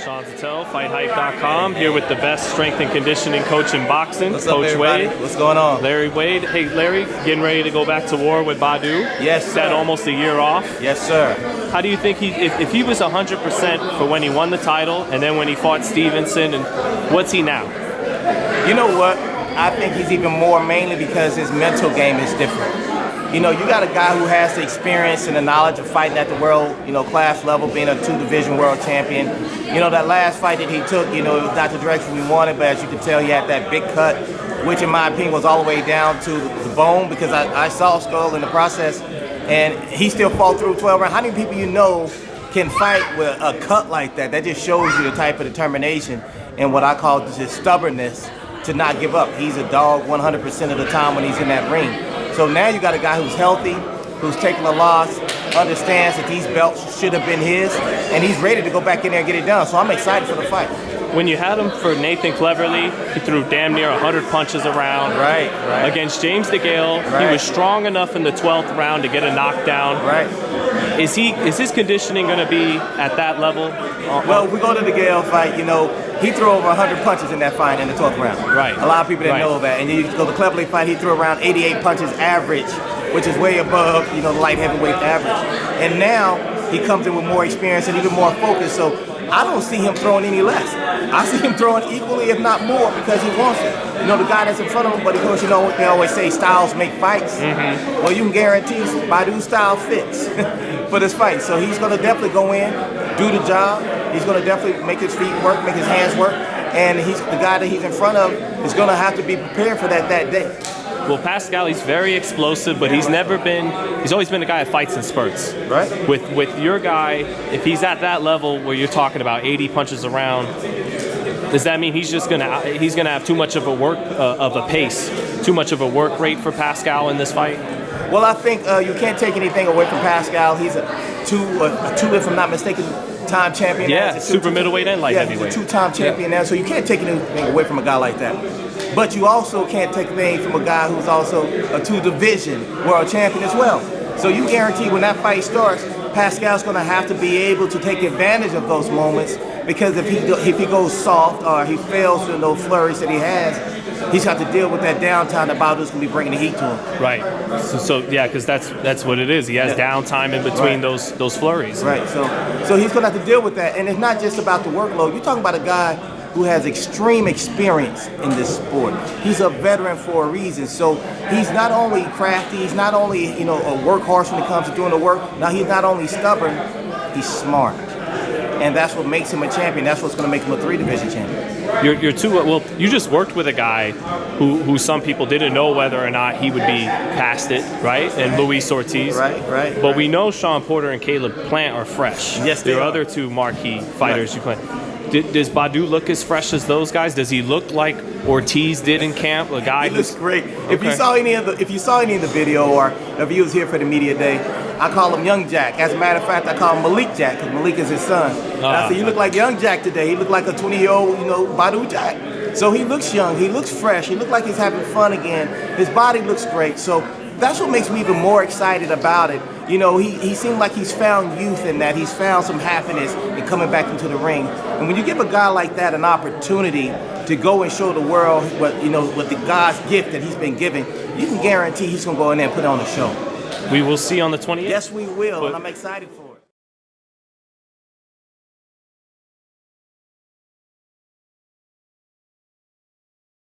Sean Zattel, FightHype.com, here with the best strength and conditioning coach in boxing, What's Coach up, everybody? Wade. What's going on? Larry Wade. Hey, Larry, getting ready to go back to war with Badou. Yes, sir. Had almost a year off. Yes, sir. How do you think if he was 100% for when he won the title and then when he fought Stevenson, and what's he now? You know what? I think he's even more mainly because his mental game is different. You know, you got a guy who has the experience and the knowledge of fighting at the world, class level, being a 2-division world champion. You know, that last fight that he took, it was not the direction we wanted, but as you can tell, he had that big cut, which in my opinion was all the way down to the bone, because I saw Skull in the process, and he still fought through 12 rounds. How many people can fight with a cut like that? That just shows you the type of determination and what I call just stubbornness to not give up. He's a dog 100% of the time when he's in that ring. So now you got a guy who's healthy, who's taking a loss, understands that these belts should have been his, and he's ready to go back in there and get it done. So I'm excited for the fight. When you had him for Nathan Cleverly, he threw damn near 100 punches around. Right. Against James DeGale, he was strong enough in the 12th round to get a knockdown. Right. Is his conditioning going to be at that level? Well, if we go to the DeGale fight, he threw over 100 punches in that fight in the 12th round. Right. A lot of people didn't know that. And then you go to the Cleverly fight, he threw around 88 punches average, which is way above, the light heavyweight average. And now he comes in with more experience and even more focus. So I don't see him throwing any less. I see him throwing equally, if not more, because he wants it. The guy that's in front of him, but of course, they always say styles make fights. Mm-hmm. Well, you can guarantee Badou's style fits for this fight. So he's going to definitely go in, do the job. He's going to definitely make his feet work, make his hands work. And the guy that he's in front of is going to have to be prepared for that day. Well, Pascal, he's very explosive, but he's always been a guy that fights in spurts. Right. With your guy, if he's at that level where you're talking about 80 punches around, does that mean he's gonna have too much of a pace, too much of a work rate for Pascal in this fight? Well, I think you can't take anything away from Pascal. He's a two, if I'm not mistaken, time champion. Yeah, super middleweight and light heavyweight. He's a 2-time champion now, so you can't take anything away from a guy like that. But you also can't take anything from a guy who's also a 2-division world champion as well. So you guarantee when that fight starts, Pascal's going to have to be able to take advantage of those moments, because if he goes soft or he fails in those flurries that he has, he's got to deal with that downtime that Badou's going to be bringing the heat to him. Right. So yeah, because that's what it is. He has downtime in between those flurries. Right. So he's going to have to deal with that, and it's not just about the workload. You're talking about a guy who has extreme experience in this sport. He's a veteran for a reason. So he's not only crafty, he's not only a workhorse when it comes to doing the work. Now he's not only stubborn, he's smart. And that's what makes him a champion. That's what's going to make him a 3-division champion. You just worked with a guy who some people didn't know whether or not he would be past it, right? And Luis Ortiz. Right. But we know Sean Porter and Caleb Plant are fresh. Yes, they're other two marquee fighters you play. Does Badou look as fresh as those guys? Does he look like Ortiz did in camp? A guy he looks great. If you saw any of the video, or if he was here for the media day, I call him Young Jack. As a matter of fact, I call him Malik Jack, because Malik is his son. I said, you look like Young Jack today. He looked like a 20-year-old, Badou Jack. So he looks young. He looks fresh. He looks like he's having fun again. His body looks great. So that's what makes me even more excited about it. He seemed like he's found youth in that. He's found some happiness in coming back into the ring. And when you give a guy like that an opportunity to go and show the world what the God's gift that he's been given, you can guarantee he's going to go in there and put on a show. We will see on the 20th. Yes, we will, and I'm excited for it.